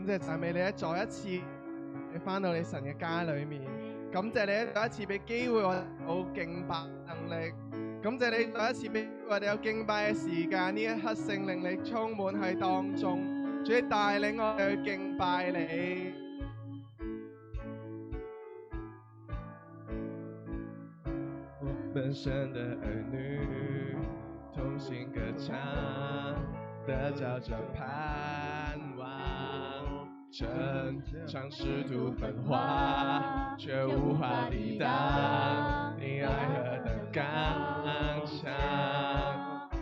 感謝讚美你咧，再一次你翻到你神嘅家裏面，感謝你咧，再一次俾機會我有敬拜能力，感謝你再一次俾我哋有敬拜嘅時間，呢一刻聖靈你充滿喺當中，主你帶領我哋去敬拜你。本身的兒女同心歌唱，得着這盼望，成長使徒分化，卻無法抵擋你愛何等剛強。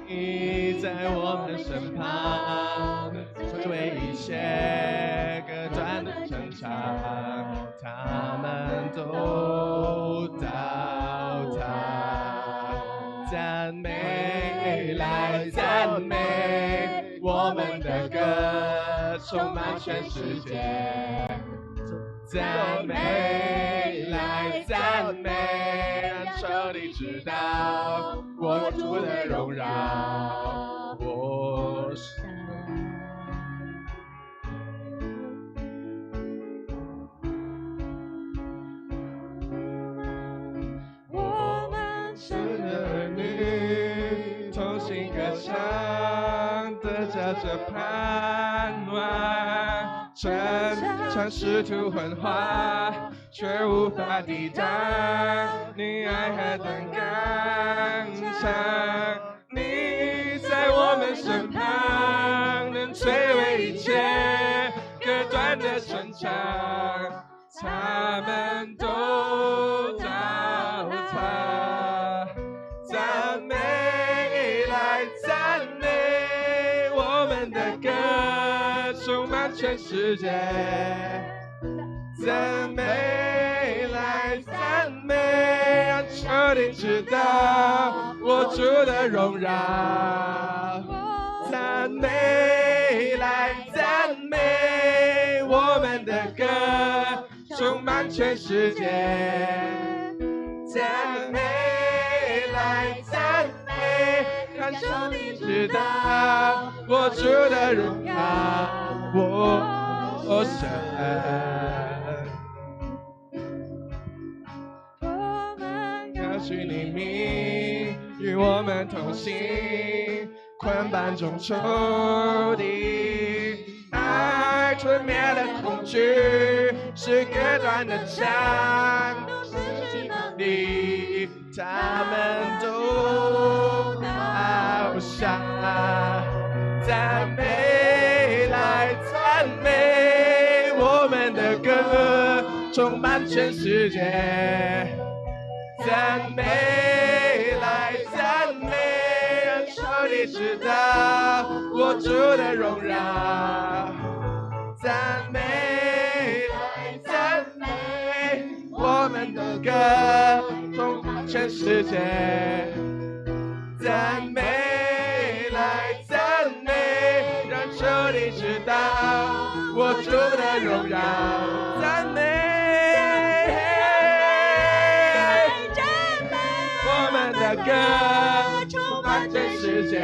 你在我們身旁，摧毀一切隔斷的城牆，他們都倒塌。讚美來讚美，我們的歌充滿全世界。讚美來讚美，讓仇敵知道我主的榮耀。我神，我們神的兒女同心歌唱，得着這盼望，成長使徒幻化，卻無法抵擋你愛何等剛強。你在我們身旁，能摧毀一切隔斷的城牆，他們都倒塌。讚美來讚美，我們的歌充滿全世界。讚美來讚美，讓仇敵知道我主的榮耀。讚美來讚美，我們的歌充滿全世界。讚美來讚美，讓仇敵知道我主的榮耀。我神。高舉你名，與我們同行，捆綁中仇敵，愛吞滅了恐懼，是隔斷的牆，都失去能力，他們都倒下。讚美來讚美，我們的歌充滿全世界。讚美來讚美，讓仇敵知道我主的榮耀。讚美來讚美，我們的歌充滿全世界。讚美來讚美，讓仇敵知道我主的榮耀。讚美。的歌充滿全世界，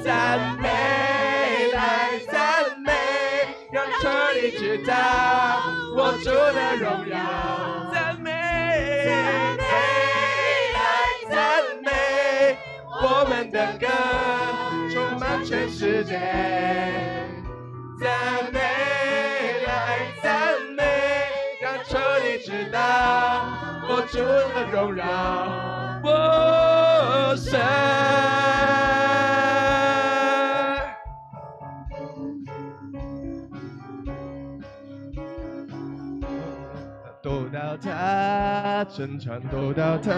讚美來讚美，讓仇敵知道我主的榮耀。讚美來讚美，我們的歌充滿全世界。讚美來讚美，讓仇敵知道我主的榮耀，我神。都到他，城牆都到他，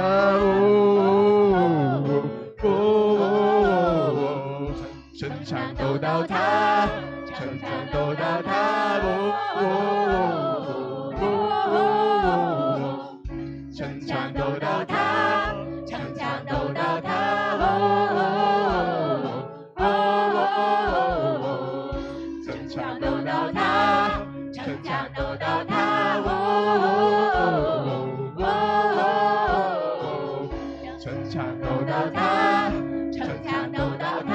城牆都到他，城牆都到他，城牆都到他，城牆都到他，城牆都到他，城牆都到他，城牆都到他，城牆都到他，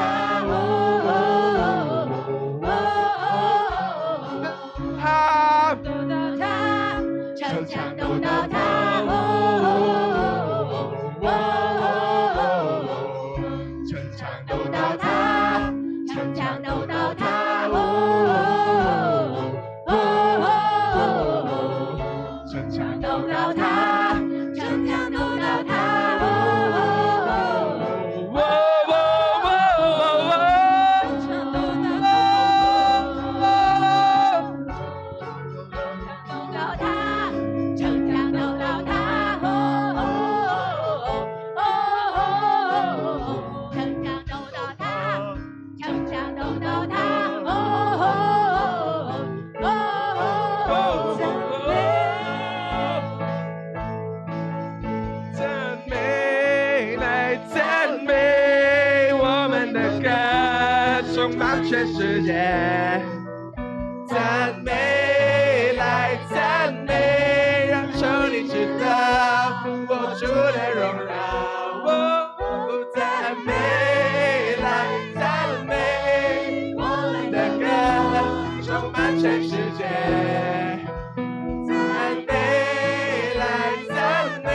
全世界。赞美来赞美，让求你知道我主的荣耀。赞美来赞美，我们的歌充满全世界。赞美来赞美，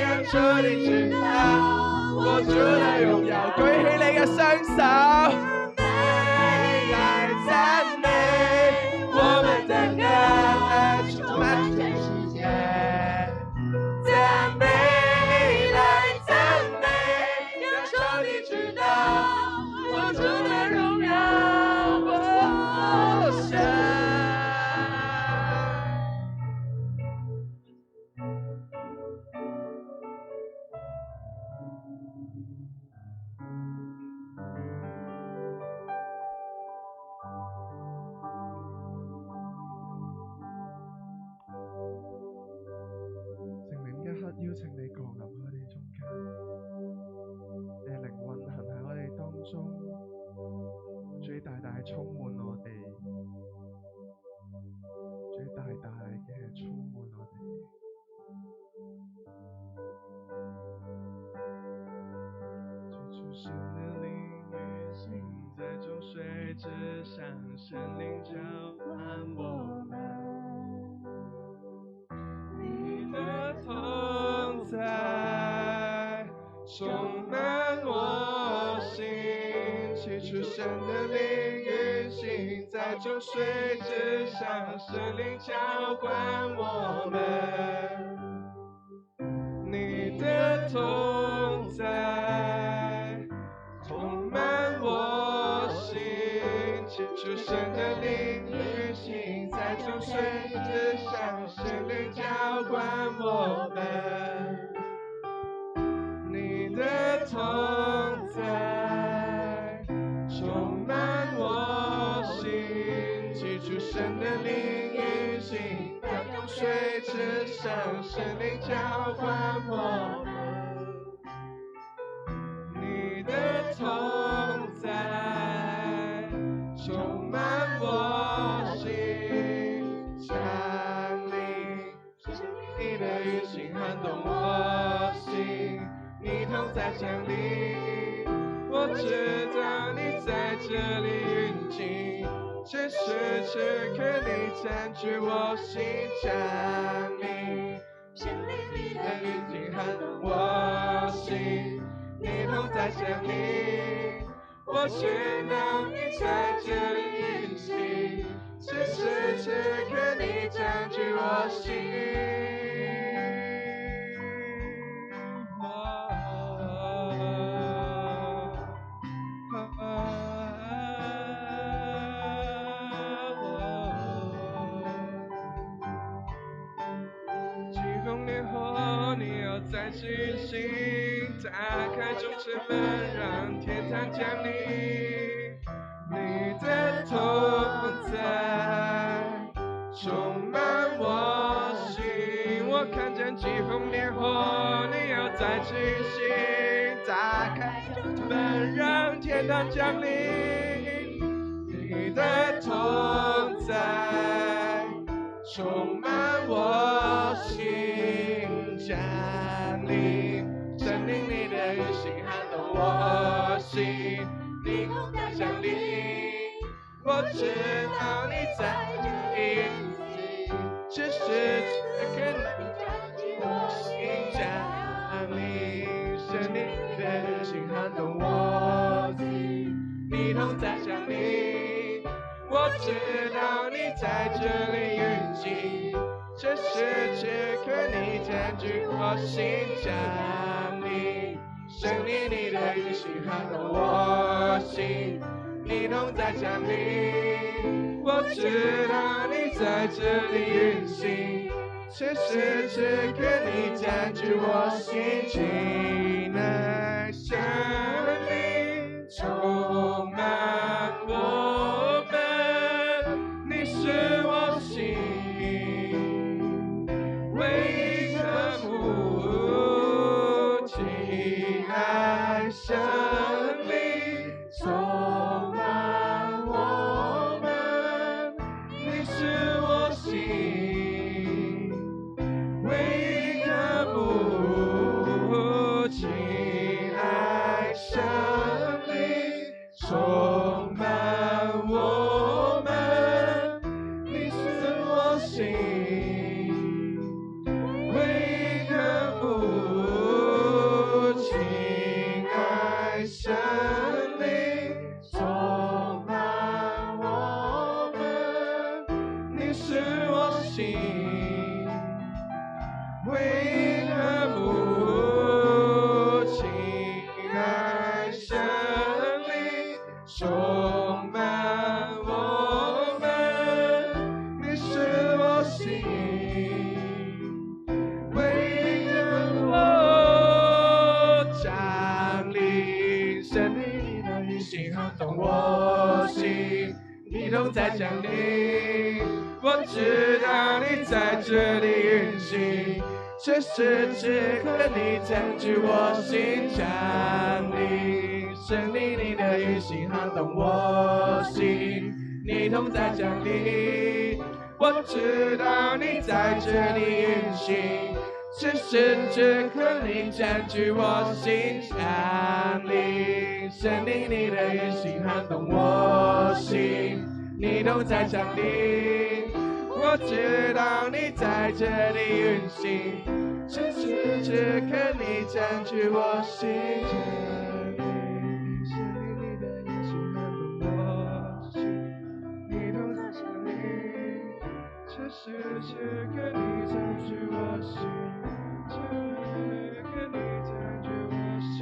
讓主你知道我主的榮耀。舉起你嘅雙手，來讚美，我們的歌充滿全世界。讚美來讚美，讓主你知道我主的榮耀。邀請你降臨喺我哋中間，你嘅靈運行喺我哋當中，最大大充滿我哋，最大大嘅充滿我哋。主神的靈運行在眾水之上，神靈交換我們。充滿我心，起初神的靈運行在眾水之上，神靈交換我們。你的同在充滿我心，起初神的靈運行在眾水之上，神靈交換我們。你的同在充滿我心，起初神的靈運行在眾水之上，神靈交換我們。你的同在充滿我心，降臨，你的運行撼動我心。你同在降臨，我知道你在這裡運行，此時此刻你佔據我心，降臨，你的運行撼動我心。你同在降臨，我知道你在這裡運行，此時此刻你佔據我心。在進行，打開眾城門，讓天堂降臨。你的同在充滿我心，我看見疾風烈火，你要在進行，打開眾城門，讓天堂降臨。你的同在充滿我心，降臨，聖靈你的運行撼動我心，你同在降臨，我知道你在這裡運行，此時此刻你佔據我心，降臨，聖靈你的運行撼動我心，你同在降臨，我知道你在這裡運行。此時此刻你佔據我心，降臨，聖靈你的運行撼動我心，你同在降臨，我知道你在這裡運行，此時此刻你佔據我心，情愛聖靈充滿我們，你是我心唯一母，親愛聖靈充滿是我心唯一渴慕，亲爱生命充满我们，你是我心唯一渴慕，亲爱生命充满我们，你是我心唯一渴慕，亲爱生命充满我们，你是我心唯一渴慕，降临神灵的运行撼动我心，你同在降临，我知道你在这里运行，此时此刻你占据我心，降临神灵你的运行撼动我心，你同在降临，我知道你在这里运行，此时此刻你占据我心，降临神灵你的运行撼动我心，你同在降临，我知道你在这里运行，此时此刻你占据我心，神灵你的运行撼动我心，你同在降临，此时此刻你占据我心，此时此刻你占据我心。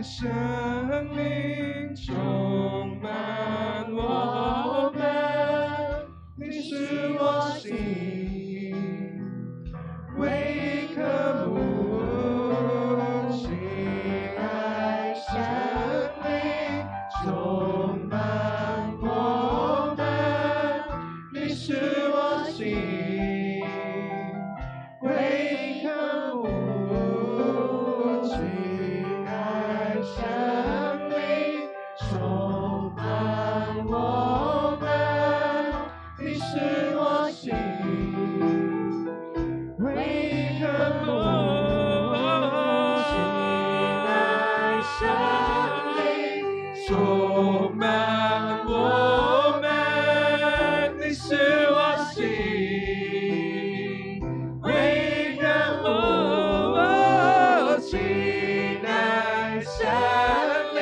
生命充满我们，你是我心唯一渴慕，亲爱生命充满我们，你是我心唯一渴慕，亲爱生命充满我们，你是我心唯一渴慕，亲爱生命充满我们，你是我心唯一渴慕，亲爱生命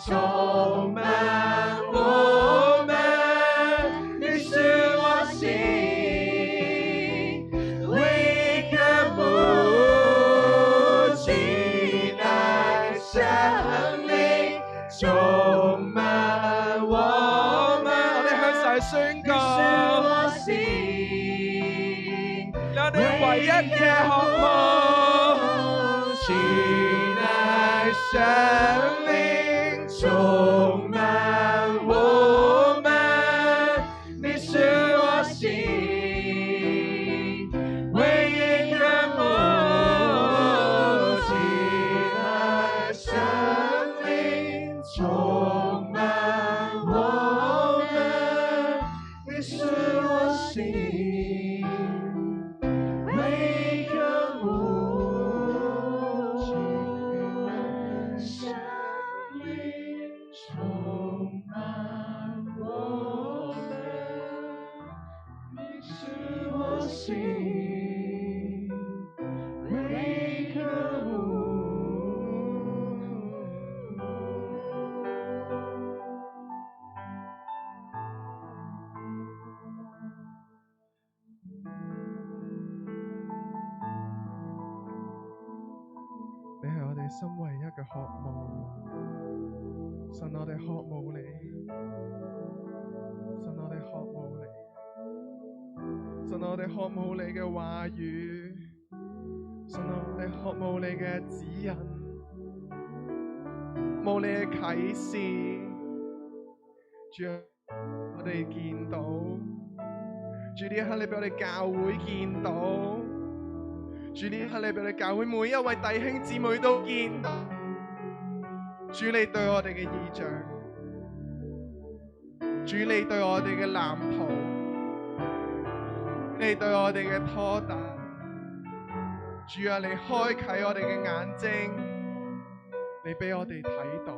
充满我们，你是我心唯一渴慕，亲爱生命充满我们，我哋向神宣告，你是我心，我哋唯一嘅渴望，亲爱生命充满我们，你是心，为渴慕生命充满我们，你是我心，为渴慕。你係我哋心唯一嘅渴慕，神，我哋渴慕你，神，我哋渴慕你，神，我哋渴慕你嘅話語，神，我哋渴慕你嘅指引，慕你嘅啟示，主啊，我哋見到，主呢一刻你俾我哋教會見到。主呢一刻你俾我哋教會每一位弟兄姊妹都見到，主你對我哋嘅異象，主你對我哋嘅藍圖，你對我哋嘅拖帶，主啊，你開啟我哋嘅眼睛，你俾我哋睇到。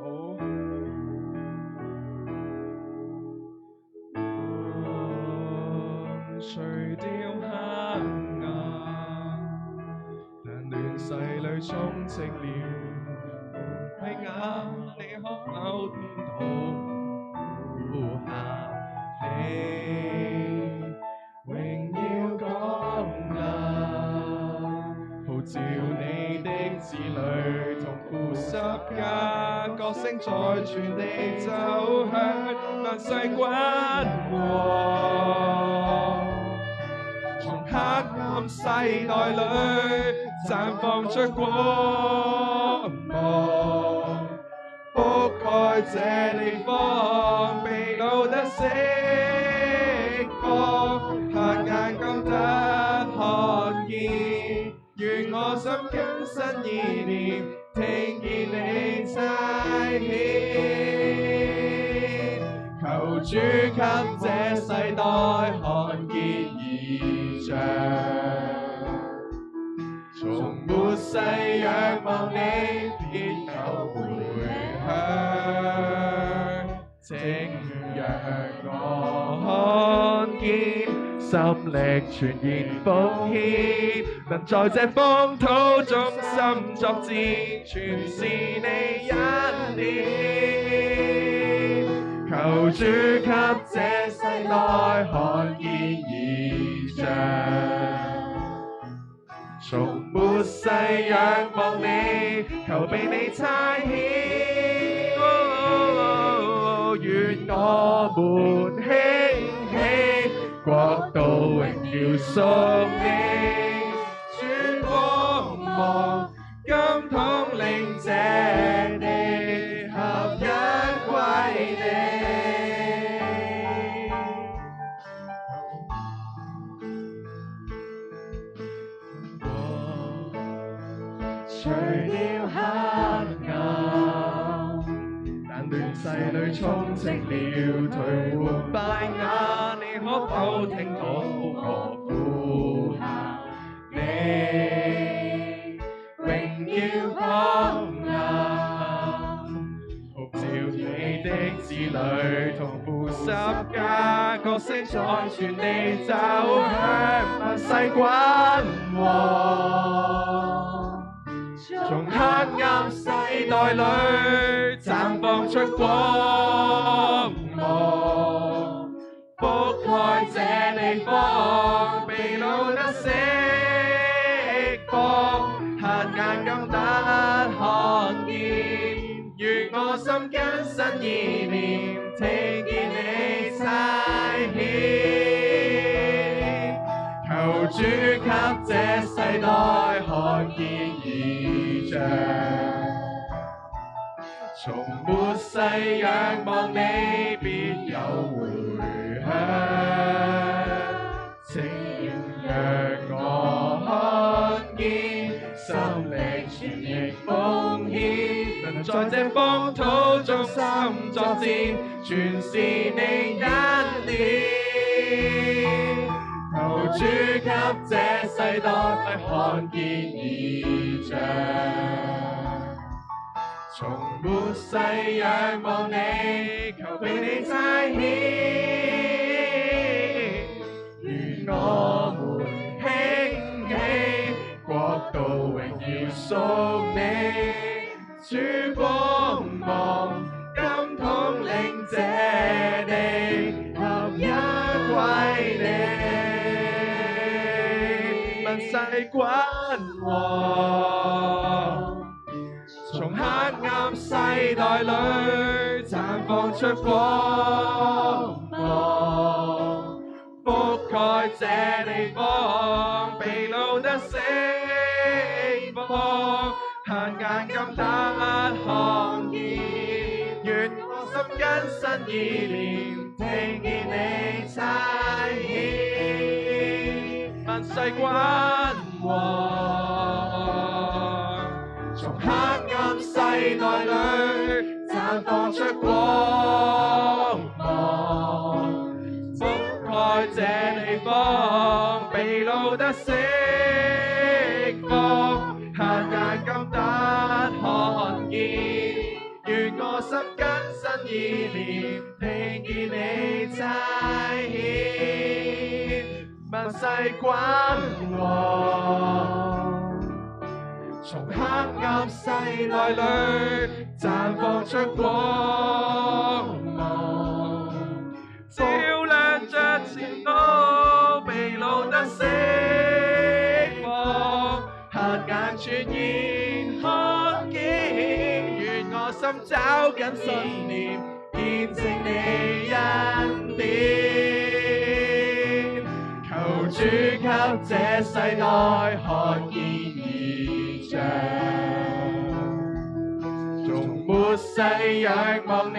除掉黑暗，亂世裏充斥了黑暗，你可否聽到呼喊？你榮耀降臨，號召你的子女同負十架，歌聲在全地走向萬世君王。從黑暗世代裏綻放出光芒，覆蓋這地方，被擄得釋放，瞎眼更得看見，願我心更新意念，聽見你差遣，求主給這世代看見異象，從末世仰望你，必有回響，請讓我看見，心力全然奉獻，能在這荒土中心作戰，全是你恩典，求主給這世代看見異象，從末世仰望你，求被你差遣，願我們興起，國度榮耀屬你，主光芒今統領這地，合一歸你。除掉黑暗，但亂世裏充斥了頹垣敗瓦，你可否聽到我呼喊？你榮耀降臨，號召你的子女同負十架，角色在全地走向萬世君王。從黑暗世代裏綻放出光芒，覆蓋這地方，被擄得釋放，瞎眼更得看見，願我心更新意念，聽見你差遣，求主給這世代看見異象，從末世仰望你，必有回響，請讓我看見，心力全亦奉獻，能在這荒土中心作戰，全是你恩典，這世代看見異象。從末世仰望你，求被你差遣，願我們興起，國度榮耀屬你，主光芒今統領這地，合一歸你，問世君王。從黑暗世代裏綻放出光芒，覆蓋這地方，被擄得釋放，瞎眼今得看見，願我心更新意念，聽見你差遣，問世君王。從黑暗世代裏綻放出光芒，覆蓋這地方，被擄得釋放，瞎眼今得看見，願我心更新意念，聽見你差遣，問世君王。從黑暗世代裏綻放出光芒，照亮着前路，被擄得釋放，瞎眼全然看見，願我心找緊信念，見證你恩典，求主給這世代看見從末世仰望你，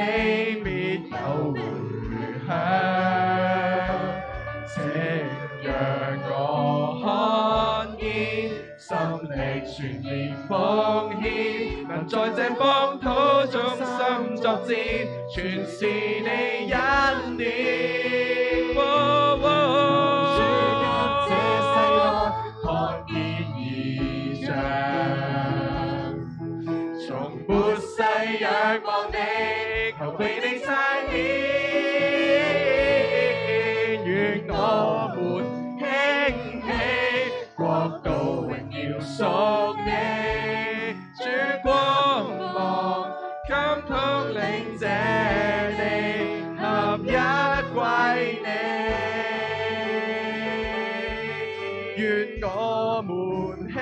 必有回響，請讓我看見，心力全然奉獻，能在這荒土中心作戰，全是你恩典。主給這世代看見異象，從末世仰望你，求被你差遣，願我們興起，國度榮耀屬你，主光芒今統領這地，合一歸你，願我們興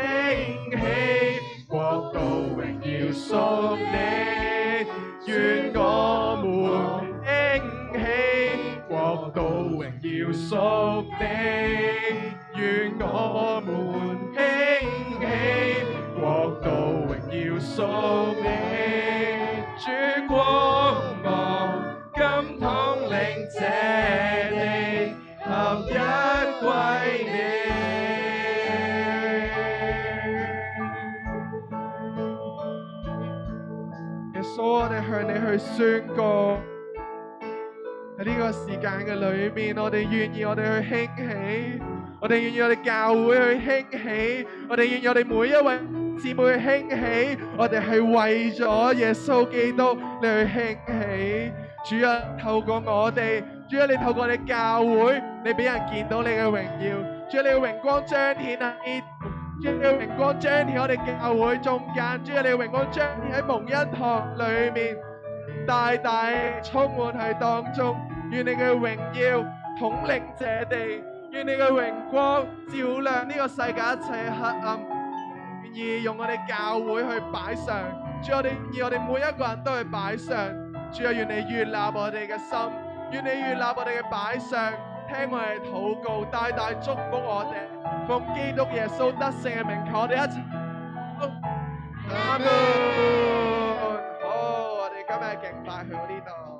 起，國度榮耀屬你，願我們興起，國度榮耀屬你，願我們興起，國度榮耀屬你，主光芒今統領這地，合一歸你。我哋向你去宣告，喺呢個時間嘅裏面，我哋願意我哋去興起，我哋願意我哋教會去興起，我哋願意我哋每一位姊妹去興起，我哋係為咗耶穌基督你去興起。主啊，透過我哋，主啊，你透過我哋教會，你俾人見到你嘅榮耀，主啊，你嘅榮光彰顯喺主你嘅榮光彰顯我哋教會中間，主你嘅榮光彰顯喺蒙恩堂裏面，大大充滿喺當中。願你嘅榮耀統領這地，願你嘅榮光照亮呢個世界一切黑暗。願意用我哋教會去擺上，主我哋願意我哋每一個人都去擺上。主啊，願你悅納我哋嘅心，願你悅納我哋嘅擺上，聽我哋禱告，大大祝福我哋。奉基督耶穌得勝嘅名求，我哋一齊。阿門。好，我哋今日敬拜去到呢度。